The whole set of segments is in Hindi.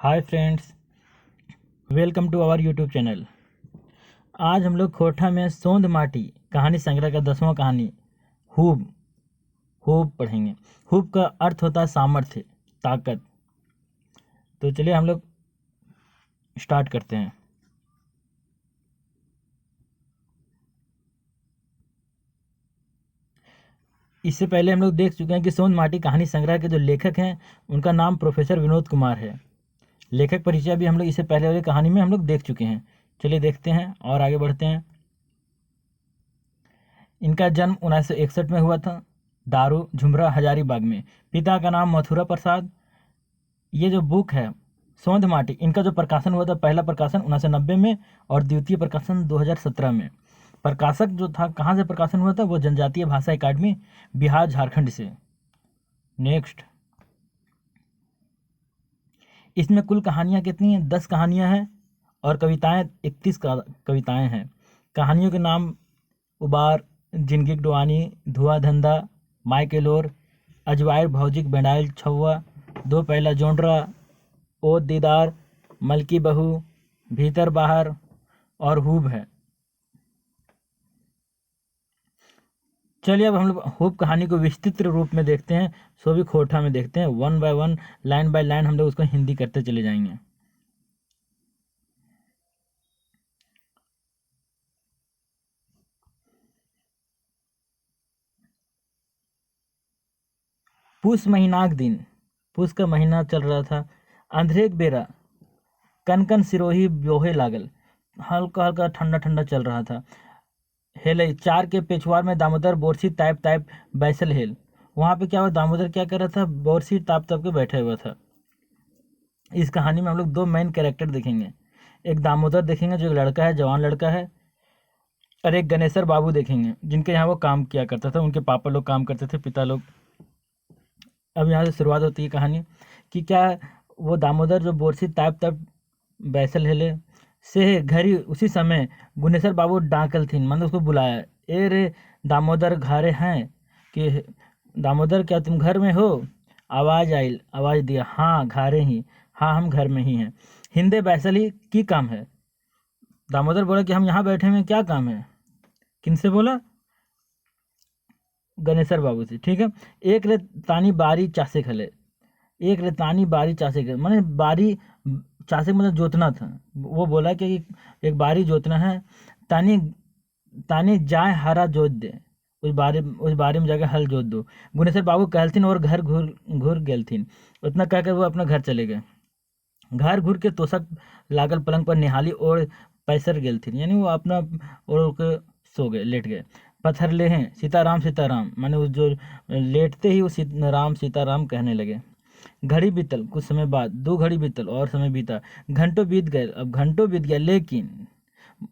Hi friends, welcome to our YouTube channel. आज हम लोग खोरठा में सोंध माटी कहानी संग्रह का 10वां कहानी हूब हूब पढ़ेंगे। हूब का अर्थ होता है सामर्थ्य, ताकत। तो चलिए हम लोग स्टार्ट करते हैं। इससे पहले हम लोग देख चुके हैं कि सोंध माटी कहानी संग्रह के जो लेखक हैं उनका नाम प्रोफेसर विनोद कुमार है। लेखक परिचय भी हम लोग इससे पहले वाली कहानी में हम लोग देख चुके हैं। चलिए देखते हैं और आगे बढ़ते हैं। इनका जन्म 1961 में हुआ था, दारू झुमरा हजारीबाग में। पिता का नाम मथुरा प्रसाद। ये जो बुक है सोंध माटी, इनका जो प्रकाशन हुआ था, पहला प्रकाशन 1990 में और द्वितीय प्रकाशन 2017 में। प्रकाशक जो था, कहाँ से प्रकाशन हुआ था, वो जनजातीय भाषा एकेडमी, बिहार झारखंड से। नेक्स्ट, इसमें कुल कहानियाँ कितनी हैं? 10 कहानियाँ हैं और कविताएं 31 कविताएं हैं। कहानियों के नाम उबार, जिनगिक डुआनी, धुआं धंधा, माइकेलोर, अजवायर भौजिक बेंडाइल छुआ, दो पहला जोंडरा, ओ दीदार, मलकी बहू, भीतर बाहर और हूब है। चलिए अब हम लोग हूब कहानी को विस्तृत रूप में देखते हैं, सो भी खोरठा में देखते हैं। One by one, line by line हम लोग उसको हिंदी करते चले जाएंगे। पूस महीनाक दिन, पूस का महीना चल रहा था। अंधेरेक बेरा, कनकन सिरोही ब्योहे लागल, हल्का हल्का ठंडा ठंडा चल रहा था। हेले चार के पेछवार में दामोदर बोरसी ताइप ताइप बैसल हेल। वहाँ पे क्या हुआ, दामोदर क्या कर रहा था, बोरसी ताप ताप के बैठा हुआ था। इस कहानी में हम लोग दो मेन कैरेक्टर देखेंगे। एक दामोदर देखेंगे जो एक लड़का है, जवान लड़का है, और एक गणेशर बाबू देखेंगे जिनके यहाँ वो काम किया करता था, उनके पापा लोग काम करते थे, पिता लोग। अब यहाँ से शुरुआत होती है कहानी कि क्या वो दामोदर जो बोरसी ताप ताप बैसल हेले से घरी उसी समय गुनेसर बाबू डाकल थीन, मतलब उसको बुलाया। ए रे दामोदर घरे हैं कि दामोदर क्या तुम घर में हो? आवाज़ आई, आवाज़ दिया, हाँ घरे ही, हाँ हम घर में ही हैं। हिंदे बैसली की काम है? दामोदर बोला कि हम यहाँ बैठे हैं, क्या काम है? किनसे बोला? गणेशर बाबू से, ठीक है। एक रे तानी बारी चासे खले, एक रे तानी बारी चासे खले, मैंने बारी चासे मतलब जोतना था। वो बोला कि एक बारी जोतना है, तानी तानी जाए हरा जोत दे, उस बारी में जाके हल जोत दो। गुनेश्वर बाबू कहलथिन और घर घुर घुर गेलथिन। उतना कहकर वो अपना घर चले गए। घर घुर के तोशक लागल पलंग पर निहाली और पैसर गेलथिन, यानी वो अपना ओढ़ के सो गए, लेट गए। पत्थर ले हैं सीताराम सीताराम, माने उस जो लेटते ही वो राम सीताराम कहने लगे। घड़ी बीतल, कुछ समय बाद दो घड़ी बीतल और समय बीता, घंटों बीत गए। अब घंटों बीत गया लेकिन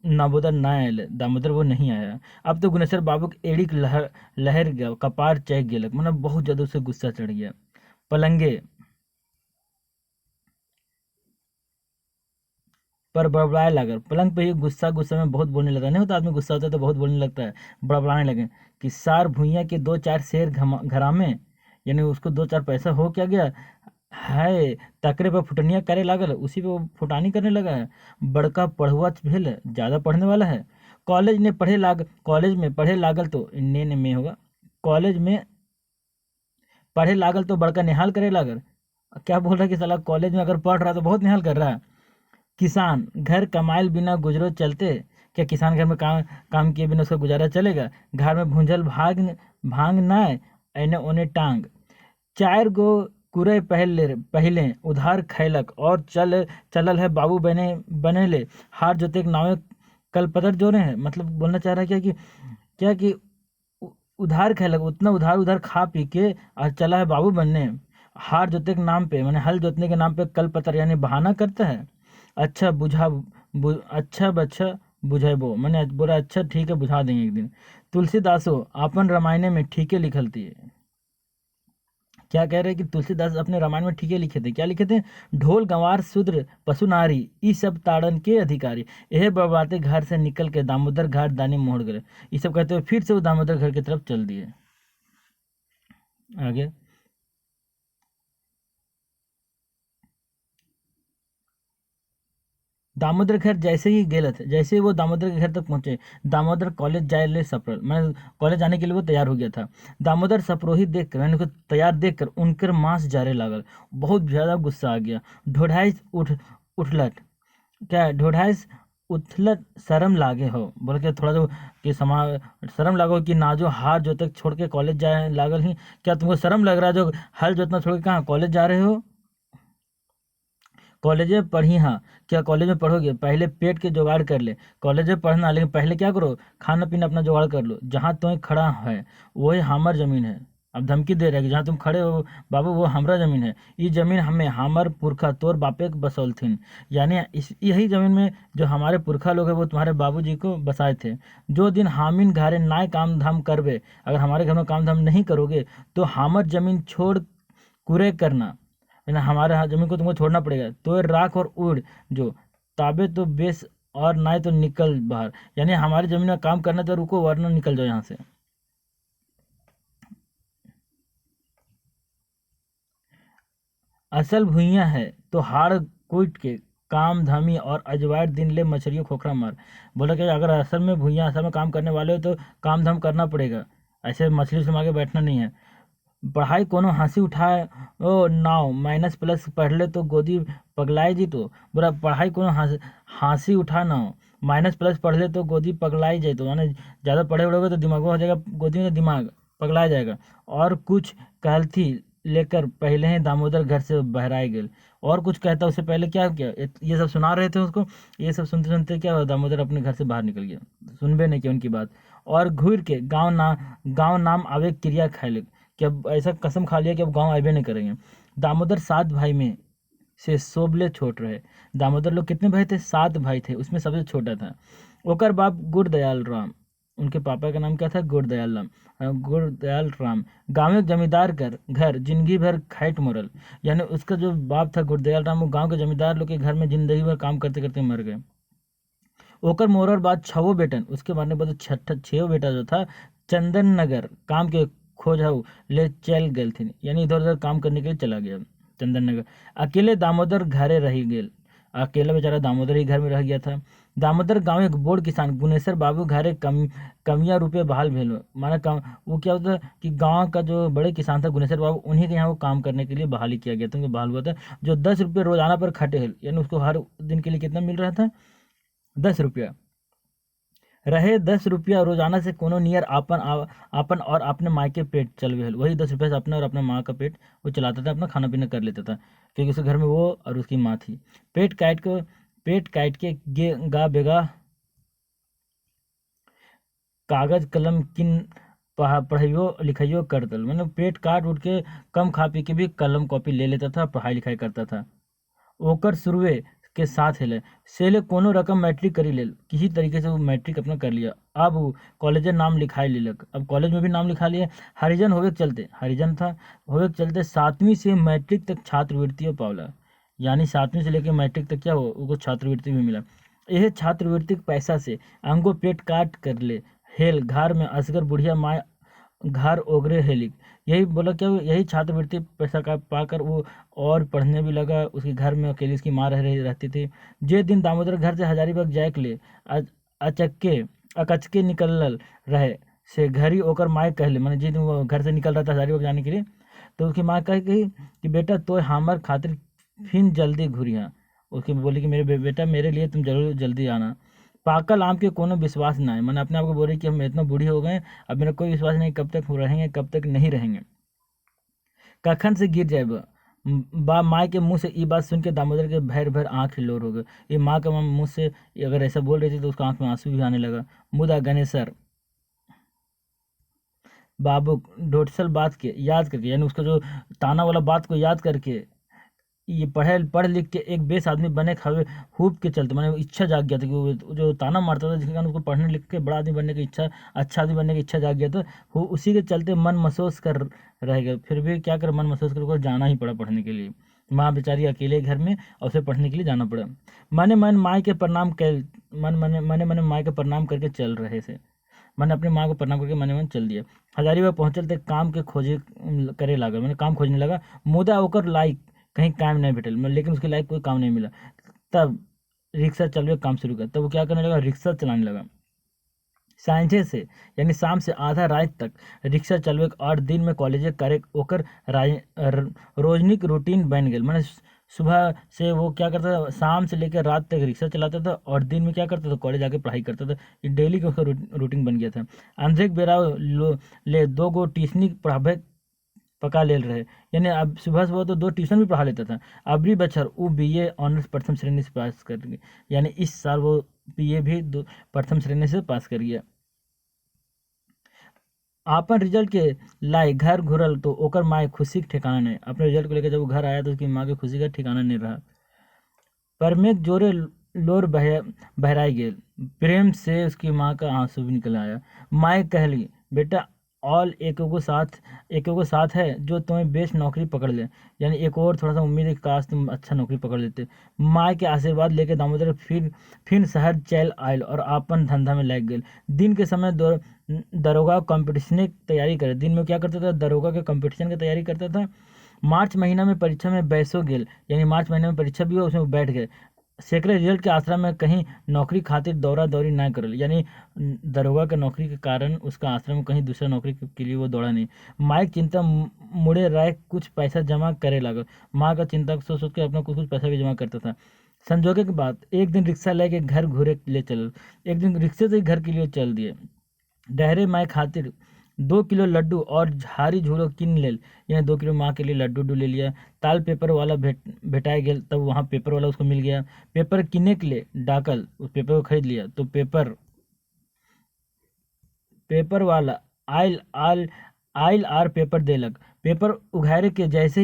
दामोदर ना आए, दामोदर वो नहीं आया। अब तो गुनेश्वर बाबू के एड़ी के लहर लहर गया, कपार चेक गेलक, मतलब बहुत ज्यादा उसे गुस्सा चढ़ गया। पलंगे पर बड़बड़ाए लागल, पलंग पे ही गुस्सा गुस्सा में बहुत बोलने लगा। नहीं होता आदमी गुस्सा होता है तो बहुत बोलने लगता है। बड़बड़ाने लगे कि सार भुइयाँ के दो चार शेर घरामे, यानी उसको दो चार पैसा हो क्या गया है। तकरे पर फुटनिया करे लागल, उसी पे वो फुटानी करने लगा है। बड़का पढ़ुआ भेल, ज़्यादा पढ़ने वाला है। कॉलेज में पढ़े लागल तो इन्ने ने में होगा, कॉलेज में पढ़े लागल तो बड़का निहाल करे लागल। क्या बोल रहा है कि साला कॉलेज में अगर पढ़ रहा है तो बहुत निहाल कर रहा है। किसान घर कमाइल बिना गुजरो चलते, क्या किसान घर में काम किए बिना उसका गुजारा चलेगा? घर में भूंजल भांग नाय, एने ओने टांग। चार गो कुरय पहले उधार खैलक और चलल है बाबू बनेले, हार जोते नावे कल पतर जोरे हैं। मतलब बोलना चाह रहा है क्या कि उधार खैलक, उतना उधार उधार खा पी के और चला है बाबू बनने। हार जोतने के नाम पे, मैंने हल जोतने के नाम पे कल पतर यानी बहाना करता है। अच्छा अच्छा बच्चा बुझेबो, मैंने बोला अच्छा ठीक है बुझा देंगे एक दिन। तुलसीदासो अपन रामायण में ठीके लिखल थी। क्या कह रहे हैं कि तुलसीदास अपने रामायण में ठीके लिखे थे। क्या लिखे थे? ढोल गंवार शूद्र पशु नारी ई सब ताड़न के अधिकारी, यह बबाते घर से निकल के दामोदर घाट दानी मोड़ गए। ये सब कहते हुए फिर से वो दामोदर घर की तरफ चल दिए। आगे दामोदर घर जैसे ही गेलत, जैसे ही वो दामोदर के घर तक पहुंचे, दामोदर कॉलेज जाए ले सफर, मैं कॉलेज जाने के लिए वो तैयार हो गया था। दामोदर सप्रोही देख कर, मैंने उसको तैयार देख कर उनकर मांस जारे लागल, बहुत ज़्यादा गुस्सा आ गया। ढोढ़ाइस उठलट, क्या है, ढोढ़ाइस उथलट, शर्म लागे हो, बोल के थोड़ा जो कि समा शर्म लागो कि ना जो हार जोतक छोड़ के कॉलेज जाए लागल ही, क्या तुमको शर्म लग रहा है जो हल जोतना छोड़ के कहाँ कॉलेज जा रहे हो? कॉलेज में पढ़ी, हाँ, क्या कॉलेज में पढ़ोगे? पहले पेट के जुगाड़ कर ले। कॉलेज में पढ़ना, लेकिन पहले क्या करो, खाना पीना अपना जुगाड़ कर लो। जहाँ तुम्हें खड़ा है वही हमार जमीन है। अब धमकी दे रहा है कि जहाँ तुम खड़े हो बाबू वो हमरा जमीन है। ये जमीन हमें हमर पुरखा तोर बापे के बसौलथिन, यानी इस यही जमीन में जो हमारे पुरखा लोग हैं वो तुम्हारे बाबूजी को बसाए थे। जो दिन हामिन घारे नाय काम धाम करबे, अगर हमारे घर में काम धाम नहीं करोगे तो हमर जमीन छोड़ कुरे करना, है ना, हमारे यहाँ जमीन को तुमको छोड़ना पड़ेगा। तो ये राख और उड़ जो, ताबे तो बेस, और ना तो निकल बाहर, यानी हमारी जमीन में काम करना तो रुको वरना निकल जाओ यहाँ से। असल भुइयाँ है तो हाड़ कूट के काम धामी और अजवायर दिन ले मछलियों खोखरा मार। बोला कि अगर असल में भुइयाँ असल में काम करने वाले हो तो काम धाम करना पड़ेगा, ऐसे मछली से मार के बैठना नहीं है। पढ़ाई कोनो हंसी उठाए ओ नाव, माइनस प्लस पढ़ ले तो गोदी पगलाए जी। तो बोला पढ़ाई कोनो हंसी उठा ना हो, माइनस प्लस पढ़ ले तो गोदी पगलाई जाए। तो माने ज़्यादा पढ़े उड़ोगे तो दिमाग हो जाएगा, गोदी में दिमाग पगला जाएगा। और कुछ कहलती लेकर पहले ही दामोदर घर से बहराए गेल। और कुछ कहता उससे पहले क्या क्या ये सब सुना रहे थे उसको। ये सब सुनते सुनते क्या हुआ, दामोदर अपने घर से बाहर निकल गया, सुनबे नहीं किया उनकी बात। और घूर के गाँव नाम आवे क्रिया खाए, कि अब ऐसा कसम खा लिया कि अब गांव आबे नहीं करेंगे। दामोदर 7 भाई में से सोबले छोट रहे। दामोदर लोग कितने भाई थे? 7 भाई थे, उसमें सबसे छोटा था। ओकर बाप गुरदयाल राम, उनके पापा का नाम क्या था? गुरदयाल राम। गुरदयाल राम गाँव में जमींदार कर घर जिंदगी भर खैट मरल, यानी उसका जो बाप था गुरदयाल राम वो गांव के जमींदार लोग के घर में जिंदगी भर काम करते करते मर गए। ओकर मोरर बाद 6 बेटन, उसके मरने के बाद छठा 6 बेटा जो था चंदन नगर काम के खोजहू ले चल गए थे, यानी इधर उधर काम करने के लिए चला गया चंदन नगर। अकेले दामोदर घरे रही गेल, अकेला बेचारा दामोदर ही घर में रह गया था। दामोदर गांव एक बोड़ किसान गुनेसर बाबू घरे कमिया रुपये बहाल भेलो, माना काम वो क्या होता कि गांव का जो बड़े किसान था गुनेसर बाबू, उन्हीं के यहाँ वो काम करने के लिए बहाली किया गया था, उनको बहाल हुआ था। जो 10 रुपये रोजाना पर खटे है, यानी उसको हर दिन के लिए कितना मिल रहा था? 10 रुपया। रहे 10 रुपया रोजाना से कोनो नियर आपन और अपने माँ के पेट चलवे हल, वही 10 रुपये से अपना और अपना माँ का पेट वो चलाता था, अपना खाना पीना कर लेता था, क्योंकि उसके घर में वो और उसकी माँ थी। पेट काट के गा बेगा कागज कलम किन पढ़ाइयो लिखाइयो कर दल, मतलब पेट काट उठ के कम खा पी के भी कलम कॉपी ले लेता था, पढ़ाई लिखाई करता था। ओकर शुरुए के साथ हेले सेले कोनो रकम मैट्रिक करी लेल, किसी तरीके से वो मैट्रिक अपना कर लिया। अब वो कॉलेज में नाम लिखाई लेलक, अब कॉलेज में भी नाम लिखा लिया। हरिजन होवे के चलते, हरिजन था, होवे के चलते 7वीं से मैट्रिक तक छात्रवृत्तियों पावला, यानी 7वीं से लेकर मैट्रिक तक क्या हो उनको छात्रवृत्ति भी मिला। यह छात्रवृत्ति के पैसा से अंगो पेट काट कर ले हेल घर में असगर बुढ़िया माँ घर ओगरे हेलिक। यही बोला क्या, यही छात्रवृत्ति पैसा का पाकर वो और पढ़ने भी लगा। उसके घर में अकेली उसकी माँ रह रही रहती थी। जे दिन दामोदर घर से हजारीबाग जाए के लिए अचक्के अकचके निकलल रहे से घर ही ओकर माए कहले, मैंने जिस दिन वो घर से निकल रहा था हजारीबाग जाने के लिए, तो उसकी माँ कही कि बेटा तो हमर खातिर फिर जल्दी घुरिया। उसकी बोली कि मेरे बेटा मेरे लिए तुम जरूर जल्दी आना। पाकल आम के कोनो विश्वास ना है, मैंने अपने आप को बोल रही कि हम इतना बूढ़े हो गए, अब मेरा कोई विश्वास नहीं कब तक रहेंगे कब तक नहीं रहेंगे, कखन से गिर जाए बा माँ के मुंह से ये बात सुन के दामोदर के भैर भैर आँख हिलोर हो गए। ये माँ के मुंह से अगर ऐसा बोल रही थी तो उसका आँख में आंसू भी आने लगा। मुदा गणेशर बाबू ढोटसल बात के याद करके, यानी उसका जो ताना वाला बात को याद करके, ये पढ़ लिख के एक बेस आदमी बने खावे खूब के चलते, मैंने इच्छा जाग गया था कि वो जो ताना मारता था जिसके कारण उसको पढ़ने लिख के बड़ा आदमी बनने की इच्छा, अच्छा आदमी बनने की इच्छा जाग गया था। वो उसी के चलते मन महसूस कर रह गया, फिर भी क्या कर मन महसूस कर जाना ही पड़ा पढ़ने के लिए। माँ बेचारी अकेले घर में और उसे पढ़ने के लिए जाना पड़ा। मने मन माँ के प्रणाम कर मने मने माँ के प्रणाम करके चल रहे थे। मैंने अपनी माँ को प्रणाम करके मने मन चल दिया। हजारीबाग पहुँचल तक काम के खोजे करे लगा, मैंने काम खोजने लगा। मुदा ओकर लायक कहीं काम नहीं भेटल, लेकिन उसके लायक कोई काम नहीं मिला। तब रिक्शा चलवे काम शुरू कर, तब वो क्या करने लगा, रिक्शा चलाने लगा। सांझे से यानी शाम से आधा रात तक रिक्शा चलवे और दिन में कॉलेज करे ओकर रोजनिक रूटीन बन गया। मैंने सुबह से वो क्या करता था, शाम से लेकर रात तक रिक्शा चलाता था और दिन में क्या करता था, कॉलेज आके पढ़ाई करता था। ये डेली का उसका रूटीन बन गया था। अंधेक बेरा ले 2 गो ट्यूशनी पढ़ाबे पका ले रहे, यानी अब सुबह सुबह तो 2 ट्यूशन भी पढ़ा लेता था। अबरी बछर वो बीए ऑनर्स प्रथम श्रेणी से पास कर गए, यानी इस साल वो बीए भी प्रथम श्रेणी से पास कर गया। आपन रिजल्ट के लाई घर घुरल तो ओकर माए खुशी के ठिकाना नहीं। अपने रिजल्ट को लेकर जब वो घर आया तो उसकी माँ के खुशी का ठिकाना नहीं रहा। परमेक जोरे लोर बहराई गेल, प्रेम से उसकी माँ का आंसू भी निकल आया। माए कहली, बेटा ऑल एक साथ है जो तुम्हें बेस्ट नौकरी पकड़ ले, यानी एक और थोड़ा सा उम्मीद है कि काश तुम अच्छा नौकरी पकड़ लेते। माँ के आशीर्वाद लेके दामोदर फिर शहर चल आयल और आपन धंधा में लग गए। दिन के समय दरोगा कंपटीशन की तैयारी करे। दिन में क्या करता था, दरोगा के कंपटीशन की तैयारी करता था। मार्च महीना में परीक्षा में बैसो गेल, यानी मार्च महीने में परीक्षा भी हुआ, उसमें बैठ गए। सेकरे रिजल्ट के आश्रम में कहीं नौकरी खातिर दौरा दौरी ना करल, यानी दरोगा के नौकरी के कारण उसका आश्रम में कहीं दूसरा नौकरी के लिए वो दौड़ा नहीं। माइक चिंता मुड़े राय कुछ पैसा जमा करे लागल। माँ का चिंता सोच सोच के अपना कुछ कुछ पैसा भी जमा करता था। संजोगे के बाद एक दिन रिक्शा लेके घर घूरे ले चल, एक दिन रिक्शे से घर के लिए चल दिए। डहरे माए खातिर 2 किलो लड्डू और झारी झूलो किन लेल, यानी 2 किलो माँ के लिए लड्डू ले लिया। ताल पेपर वाला भेटाए गेल, तब वहाँ पेपर वाला उसको मिल गया। पेपर किने के लिए डाकल, उस पेपर को खरीद लिया तो पेपर वाला आइल आर पेपर देलक। पेपर उघारे के जैसे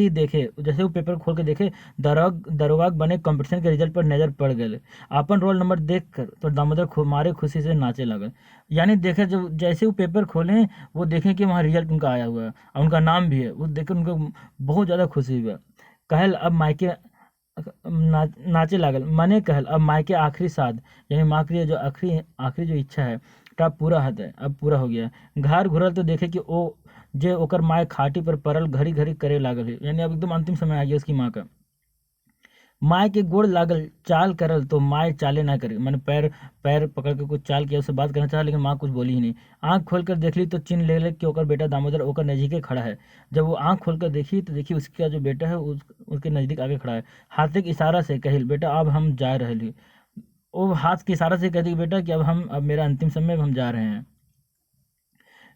वो पेपर खोल के देखे, दरोगा बने कंपटीशन के रिजल्ट पर नजर पड़ गए। अपन रोल नंबर देख कर तो दामोदर मारे खुशी से नाचे लगे। यानी देखे जब जैसे वो पेपर खोले, वो देखें कि वहाँ रिजल्ट उनका आया हुआ है और उनका नाम भी है, वो देख कर उनको बहुत ज़्यादा खुशी हुआ। कहल अब मायके नाचे लागल, मने कहल अब मायके आखिरी साध, यानी माँ के लिए जो आखिरी आखिरी जो इच्छा है टब पूरा है, अब पूरा हो गया। घर घुरल तो देखे कि ओ जे ओकर माए खाटी पर परल घड़ी घड़ी करे लागल है, यानी अब एकदम अंतिम समय आ गया उसकी माँ का। माए के गोड़ लागल चाल करल तो माए चाले ना करे, मैंने पैर पैर पकड़ के कुछ चाल किया, उससे बात करना चाहा लेकिन माँ कुछ बोली ही नहीं। आंख खोल कर देख ली तो चिन्ह ले कि ओकर बेटा दामोदर ओकर नजदीके खड़ा है। जब वो आंख खोल कर देखी तो देखी उसका जो बेटा है उसके नज़दीक आगे खड़ा है। हाथ के इशारा से कहिल, बेटा अब हम जा रहे हैं। वो हाथ के इशारा से कह दी बेटा कि अब मेरा अंतिम समय, अब हम जा रहे हैं।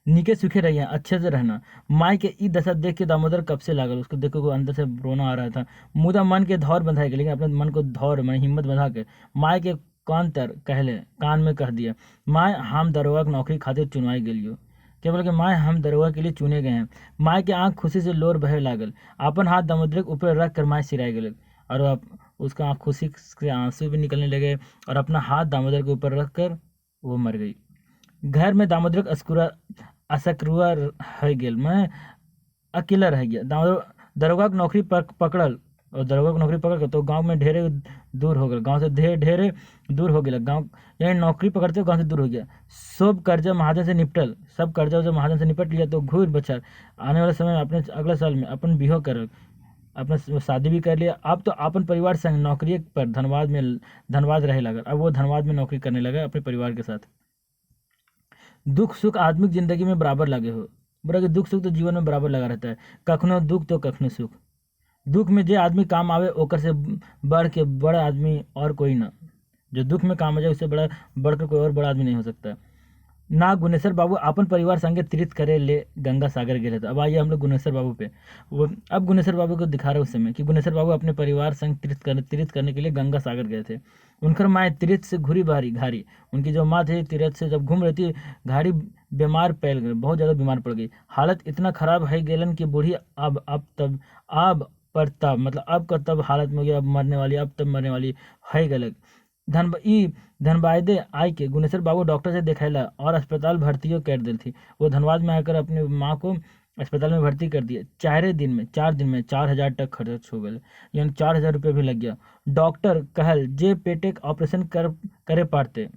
नीके सूखे रहिए, अच्छे से रहना। माई के ई दशा देख के दामोदर कब से लागल, उसको देखो अंदर से रोना आ रहा था। मुदा मन के धौर बंधाए के, लेकिन अपने मन को धौर मैंने हिम्मत बंधा के माई के कान में कह दिया, माए हम दरोगा की नौकरी खातिर चुनवाई गेलियो। क्या बोले कि माए हम दरोगा के लिए चुने गए हैं। माई के आंख खुशी से लोर बहे लागल, अपन हाथ दामोदर के ऊपर रख कर माए सिराए गए और उसका आँख खुशी से आंसू भी निकलने लगे और अपना हाथ दामोदर के ऊपर रख कर वो मर गई। घर में दामोदर असकरुआ रह गेल, मैं अकेला रह गया। दरोगा की नौकरी पकड़ल और दरोगा की नौकरी पकड़ के तो गांव में ढेरे दूर हो गया, गांव से ढेरे दूर हो गया। गांव यानी नौकरी पकड़ते गांव से दूर हो गया। सब कर्जा महाजन से निपटल, सब कर्जा जब महाजन से निपट लिया तो घूर बचर आने वाले समय में अपने अगले साल में अपन बिहो कर अपना शादी भी कर लिया। अब तो अपन परिवार संग नौकरी पर धनबाद रहे लगा। अब वो धनबाद में नौकरी करने लगा अपने परिवार के साथ। दुख सुख आदमी की जिंदगी में बराबर लगे हो, बोला कि दुख सुख तो जीवन में बराबर लगा रहता है, कखनो दुख तो कखनो सुख। दुख में जे आदमी काम आवे ओकर से बढ़ के बड़ा आदमी और कोई ना, जो दुख में काम आ जाए उससे बढ़कर कोई और बड़ा आदमी नहीं हो सकता। ना गुनेश्वर बाबू अपन परिवार संगे तीर्थ करे ले गंगा सागर गए थे। अब आइए हम लोग गुनेश्वर बाबू पे। वो अब गुनेश्वर बाबू को दिखा रहे उस समय कि गुनेश्वर बाबू अपने परिवार संग तीर्थ करने के लिए गंगा सागर गए थे। उनकर माँ तीर्थ से घुरी बारी घारी, उनकी जो माँ थी तीर्थ से जब घूम रही थी घारी बीमार पैल गई, बहुत ज़्यादा बीमार पड़ गई। हालत इतना खराब है गेलन कि बूढ़ी अब पर तब मतलब अब का तब हालत में हो गया, अब मरने वाली, अब तब मरने वाली है गलत। धनबादे आई के गुनेश्वर बाबू डॉक्टर से दिखैला और अस्पताल भर्तियों कर दी थी। वो धनबाद में आकर अपनी माँ को अस्पताल में भर्ती कर दिया। 4 दिन में 4,000 तक खर्च हो गए, यानी 4,000 रुपये भी लग गया। डॉक्टर कहल जे पेटे का ऑपरेशन करे पाते,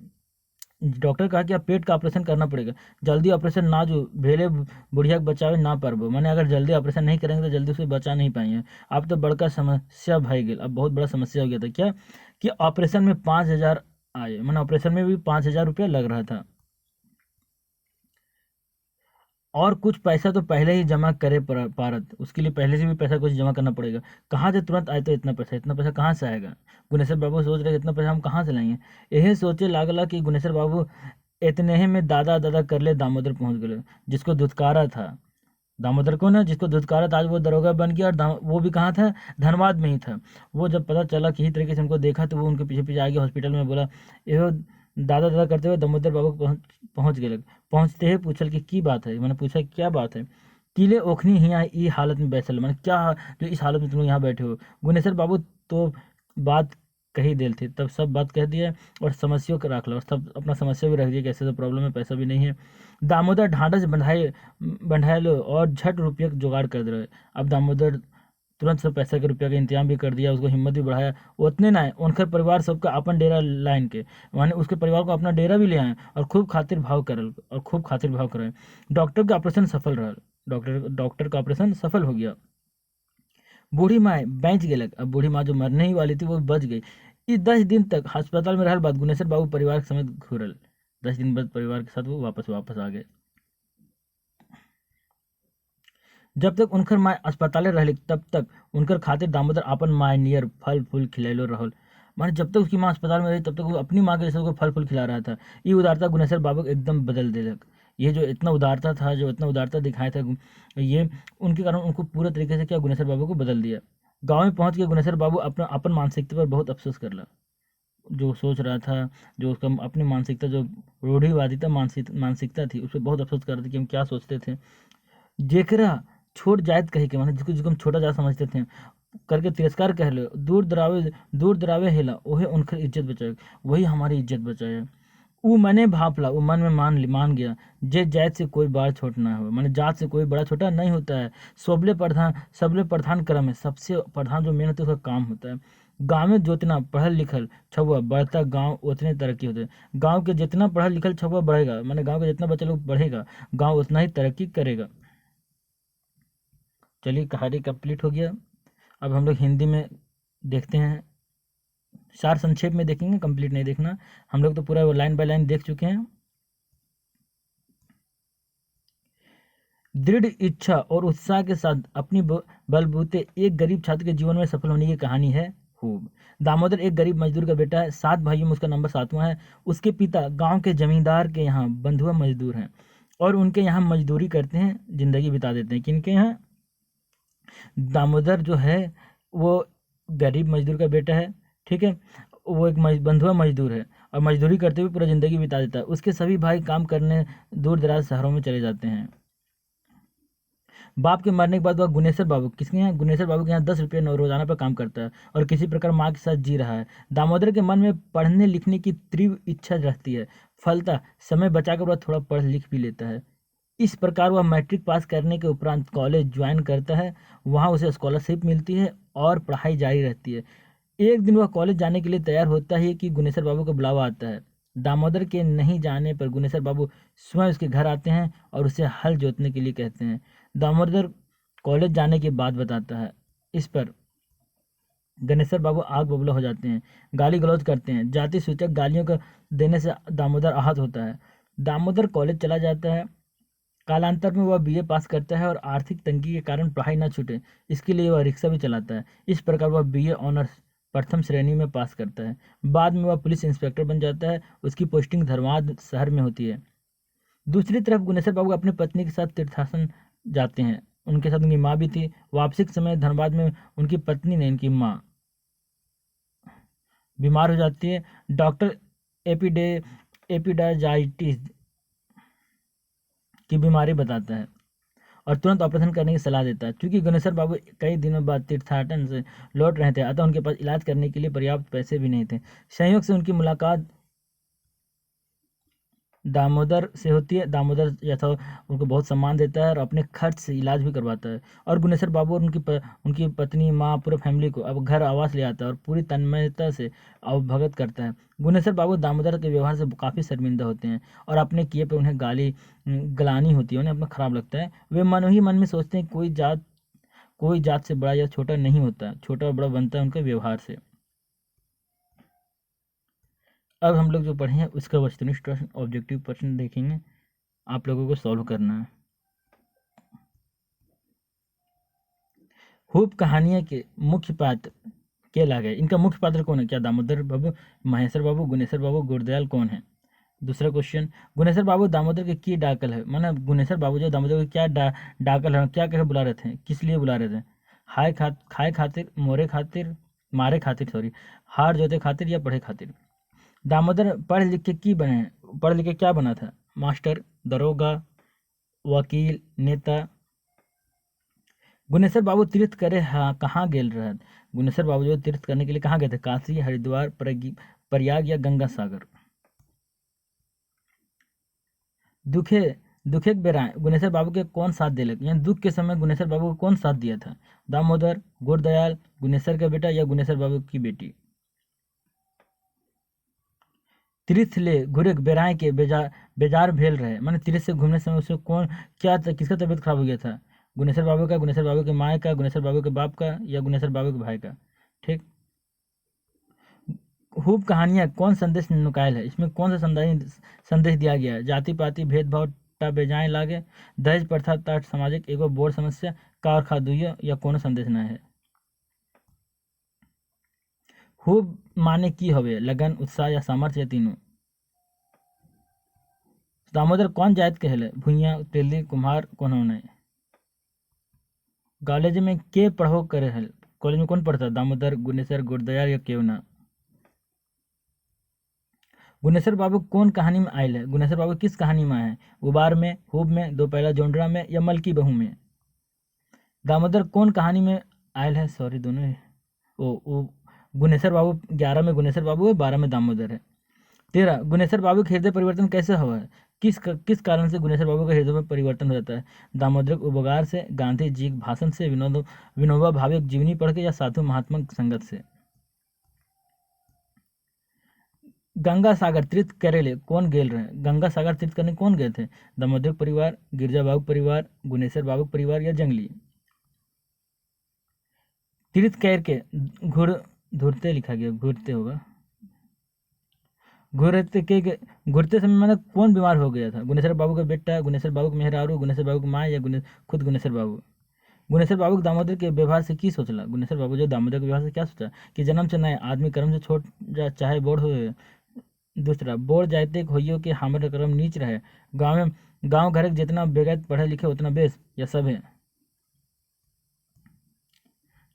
डॉक्टर कहा कि अब पेट का ऑपरेशन करना पड़ेगा, जल्दी ऑपरेशन ना जो भेले बुढ़िया के बचावे ना पारबो, मैंने अगर जल्दी ऑपरेशन नहीं करेंगे तो जल्दी उसे बचा नहीं पाएंगे। अब तो बड़का समस्या भय गई, अब बहुत बड़ा समस्या हो गया था। क्या कि ऑपरेशन में 5,000 आए, मैंने ऑपरेशन में भी 5,000 रुपया लग रहा था, और कुछ पैसा तो पहले ही जमा करे पारत, उसके लिए पहले से भी पैसा कुछ जमा करना पड़ेगा। कहाँ से तुरंत आए तो इतना पैसा कहाँ से आएगा? गुनेश्वर बाबू सोच रहे इतना पैसा हम कहाँ से लाएंगे। यही सोचे लागला कि गुनेश्वर बाबू इतने ही में दादा दादा कर ले दामोदर पहुंच गए, जिसको धुतकारा था। दामोदर कौन है? जिसको धुतकारा था, आज वो दरोगा बन गया, और वो भी कहाँ था? धनबाद में ही था। वो जब पता चला किसी तरीके से उनको देखा, तो वो उनके पीछे पीछे आ गया हॉस्पिटल में, बोला ये दादा दादा करते हुए दामोदर बाबू पहुँच गए। पहुँचते ही पूछल कि की बात है? मैंने पूछा क्या बात है? किले ओखनी हिया ई हालत में बैसल, मैंने क्या जो इस हालत में तुम लोग यहाँ बैठे हो? गुनेश्वर बाबू तो बात कही देल थी, तब सब बात कह दिया और समस्या को रख लो, और सब अपना समस्या भी रख दिया, कैसे तो प्रॉब्लम है, पैसा भी नहीं है। दामोदर ढांढस बंधाए लो और झट रुपये का जुगाड़ कर दे रहे। अब दामोदर तुरंत सब पैसा के रुपया का इंतजाम भी कर दिया, उसको हिम्मत भी बढ़ाया। उतने ना उनका परिवार सबका अपन डेरा लाइन के, माने उसके परिवार को अपना डेरा भी ले आए, और खूब खातिर भाव करल, और खूब खातिर भाव कराए। डॉक्टर का ऑपरेशन सफल रहा, डॉक्टर का ऑपरेशन सफल हो गया। बूढ़ी माँ बच गेलक। अब बूढ़ी माँ जो मरने ही वाली थी वो बच गई। इस 10 दिन तक अस्पताल में रहल बाद गुनेश्वर बाबू परिवार के समेत घूरल। 10 दिन बाद परिवार के साथ वो वापस आ गए। जब तक उनकर माँ अस्पताले रहली, तब तक उनकर खातिर दामोदर अपन माँ नियर फल फूल खिलैलो रहल। माने जब तक उसकी माँ अस्पताल में रही, तब तक वो अपनी माँ के जैसे उसको फल फूल खिला रहा था। ये उदारता गुनेश्वर बाबू को एकदम बदल देलक। ये जो इतना उदारता था, जो इतना उदारता दिखाया था, ये उनके कारण उनको पूरे तरीके से क्या गुनेश्वर बाबू को बदल दिया। गाँव में पहुँच के गुनेश्वर बाबू अपना अपन मानसिकता पर बहुत अफसोस करला। जो सोच रहा था, जो उसका अपनी मानसिकता, जो रूढ़िवादिता मानसिकता थी, उस पर बहुत अफसोस कर रहे थे कि हम क्या सोचते थे। जेकरा छोट जायत कही के, माने जिसको हम छोटा जात समझते थे, करके तिरस्कार कह लो, दूर दरावे हेला ओहे उनकर इज्जत बचाए, वही हमारी इज्जत बचाए। ऊ मने भापला, वो मन में मान गया, जे जात से कोई बड़ा छोटा ना हो, माने जात से कोई बड़ा छोटा नहीं होता है। सबले प्रधान क्रम है, सबसे प्रधान जो मेहनत है उसका काम होता है। गाँव में जितना पढ़ल लिखल छुआ बढ़ता, गांव उतने तरक्की होते। गांव के जितना पढ़ल लिखल छुआ बढ़ेगा, माने गांव के जितना बच्चा लोग बढ़ेगा, गांव उतना ही तरक्की करेगा। चलिए कहानी कंप्लीट हो गया। अब हम लोग हिंदी में देखते हैं, सार संक्षेप में देखेंगे, कंप्लीट नहीं देखना। हम लोग तो पूरा लाइन बाय लाइन देख चुके हैं। दृढ़ इच्छा और उत्साह के साथ अपनी बलबूते एक गरीब छात्र के जीवन में सफल होने की कहानी है खूब। दामोदर एक गरीब मजदूर का बेटा है, 7 भाइयों में उसका नंबर 7वां है। उसके पिता गांव के जमींदार के यहाँ बंधुआ मजदूर हैं, और उनके यहाँ मजदूरी करते हैं, जिंदगी बिता देते हैं। किनके यहाँ? दामोदर जो है वो गरीब मजदूर का बेटा है, ठीक है। वो एक बंधुआ मजदूर है, और मजदूरी करते हुए पूरा ज़िंदगी बिता देता है। उसके सभी भाई काम करने दूर दराज शहरों में चले जाते हैं। बाप के मरने के बाद वह गुनेश्वर बाबू, किसके यहाँ? गुनेश्वर बाबू के यहाँ 10 रुपये रोजाना पर काम करता है, और किसी प्रकार माँ के साथ जी रहा है। दामोदर के मन में पढ़ने लिखने की तीव्र इच्छा रहती है, फलता समय बचाकर वह थोड़ा पढ़ लिख भी लेता है। इस प्रकार वह मैट्रिक पास करने के उपरांत कॉलेज ज्वाइन करता है। वहाँ उसे स्कॉलरशिप मिलती है और पढ़ाई जारी रहती है। एक दिन वह कॉलेज जाने के लिए तैयार होता है कि गुनेश्वर बाबू का बुलावा आता है। दामोदर के नहीं जाने पर गुनेश्वर बाबू स्वयं उसके घर आते हैं और उसे हल जोतने के लिए कहते हैं। दामोदर कॉलेज जाने की बात बताता है। इस पर गणेश्वर बाबू आग बबूला हो जाते हैं, गाली गलौज करते हैं। जाति सूचक गालियों का देने से दामोदर आहत होता है। दामोदर कॉलेज चला जाता है। कालांतर में वह बीए पास करता है, और आर्थिक तंगी के कारण पढ़ाई न छूटे इसके लिए वह रिक्शा भी चलाता है। इस प्रकार वह बीए ऑनर्स प्रथम श्रेणी में पास करता है। बाद में वह पुलिस इंस्पेक्टर बन जाता है। उसकी पोस्टिंग धनबाद शहर में होती है। दूसरी तरफ गुनेश्वर बाबू अपनी पत्नी के साथ तीर्थासन जाते हैं। उनके साथ उनकी माँ भी थी। वापसी के समय धनबाद में उनकी पत्नी ने, इनकी माँ, बीमार हो जाती है। डॉक्टर एपिडाजाइटिस की बीमारी बताता है और तुरंत ऑपरेशन करने की सलाह देता है। क्योंकि गुनेश्वर बाबू कई दिनों बाद तीर्थाटन से लौट रहे थे, अतः उनके पास इलाज करने के लिए पर्याप्त पैसे भी नहीं थे। संयोग से उनकी मुलाकात दामोदर से होती है। दामोदर यथा उनको बहुत सम्मान देता है और अपने खर्च से इलाज भी करवाता है, और गुनेश्वर बाबू और उनकी पत्नी, माँ, पूरे फैमिली को अब घर आवास ले आता है और पूरी तन्मयता से अवभगत करता है। गुनेश्वर बाबू दामोदर के व्यवहार से काफ़ी शर्मिंदा होते हैं, और अपने किए पे उन्हें गलानी होती है, उन्हें अपना खराब लगता है। वे मन ही मन में सोचते हैं कोई जात से बड़ा या छोटा नहीं होता, छोटा और बड़ा बनता है उनके व्यवहार से। अब हम लोग जो पढ़े हैं उसका वस्तुनिष्ठ प्रश्न, ऑब्जेक्टिव प्रश्न देखेंगे, आप लोगों को सॉल्व करना है। खूब कहानियाँ के मुख्य पात्र के लागे, इनका मुख्य पात्र कौन है? क्या दामोदर बाबू, महेश्वर बाबू, गुनेश्वर बाबू, गुरदयाल कौन है? दूसरा क्वेश्चन, गुनेश्वर बाबू दामोदर के की डाकल है, माना गुनेश्वर बाबू जो दामोदर के क्या डाकल है, क्या कहे बुला रहे थे, किस लिए बुला रहे थे? खाए खातिर, मोरे खातिर, मारे खातिर, सॉरी, हार जोते खातिर या पढ़े खातिर? दामोदर पढ़ लिख के की बने, पढ़ लिख के क्या बना था? मास्टर, दरोगा, वकील, नेता? गुनेश्वर बाबू तीर्थ करे कहाँ गेल रहे? गुनेश्वर बाबू जो तीर्थ करने के लिए कहाँ गए थे? काशी, हरिद्वार, प्रयाग या गंगा सागर? दुखे दुखे बेरा गुनेश्वर बाबू के कौन साथ दिलक, यानी दुख के समय गुनेश्वर बाबू को कौन साथ दिया था? दामोदर, गुरदयाल, गुनेश्वर का बेटा या गुनेश्वर बाबू की बेटी? तीर्थ ले घुरे बेराए के बेजार भेल रहे, माने तीर्थ से घूमने समय उससे कौन किसका तबीयत खराब हो गया था? गुनेश्वर बाबू का, गुनेश्वर बाबू के माँ का, गुनेश्वर बाबू के बाप का या गुनेश्वर बाबू के भाई का? ठीक। खूब कहानियाँ कौन संदेश नुकायल है, इसमें कौन सा संदेश दिया गया है? जाति पाति भेदभाव टा बेजाय लागे, दहेज प्रथा ता सामाजिक एगो बोर समस्या, का और खादुइयो या कोनो संदेश न है? खूब माने की हवे? लगन, उत्साह या सामर्थ्य या तीनों? दामोदर कौन जात के हले? भुइयां, तेली, कुम्हार, कोनो नहीं? कॉलेज में के पढ़ो करे हल? कॉलेज में कौन पढ़ता? दामोदर, गुनेश्वर, गुरदयाल या केव ना? गुनेश्वर बाबू कौन कहानी में आयल है? गुनेश्वर बाबू किस कहानी में आए हैं? उबार में, खूब में, दो पहला जोंडरा में या मलकी बहू में? दामोदर कौन कहानी में आयल है? सॉरी दोनों है। ओ गुनेश्वर बाबू 11 में गुनेश्वर बाबू है, 12 में दामोदर है। 13 गुनेश्वर बाबू का हृदय परिवर्तन कैसे हुआ है? किस कारण से गुनेश्वर बाबू का हृदय में परिवर्तन हो जाता है? दामोदर के उपकार से, गांधी जी के भाषण से, विनोबा भावे की जीवनी पढ़ के या साधु महात्मा की संगत से? गंगा सागर तीर्थ करे ले कौन गेल रहे? गंगा सागर तीर्थ करने कौन गए थे? दामोदर परिवार, गिरजा बाबू परिवार, गुनेश्वर बाबू परिवार या जंगली? तीर्थ कैर के घुर घुरते लिखा गया, घुरते होगा। घुरते घुरते समय मतलब कौन बीमार हो गया था? गुनेश्वर बाबू का बेटा, गुनेश्वर बाबू के मेहरारू, गुनेश्वर बाबू की माँ या खुद गुनेश्वर बाबू? गुनेश्वर बाबू के दामोदर के व्यवहार से की सोचला? गुनेश्वर बाबू जो दामोदर के व्यवहार से क्या सोचा? कि जन्म से नए आदमी कर्म से छोट जा चाहे बोर हो। दूसरा, बोर जाते होइयो कि हमारा कर्म नीच रहे, गांव घर के जितना बेगैत पढ़े लिखे उतना बेस या सब है?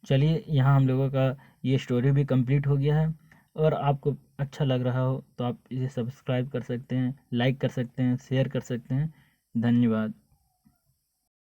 चलिए, यहाँ हम लोगों का ये स्टोरी भी कंप्लीट हो गया है। और आपको अच्छा लग रहा हो तो आप इसे सब्सक्राइब कर सकते हैं, लाइक कर सकते हैं, शेयर कर सकते हैं। धन्यवाद।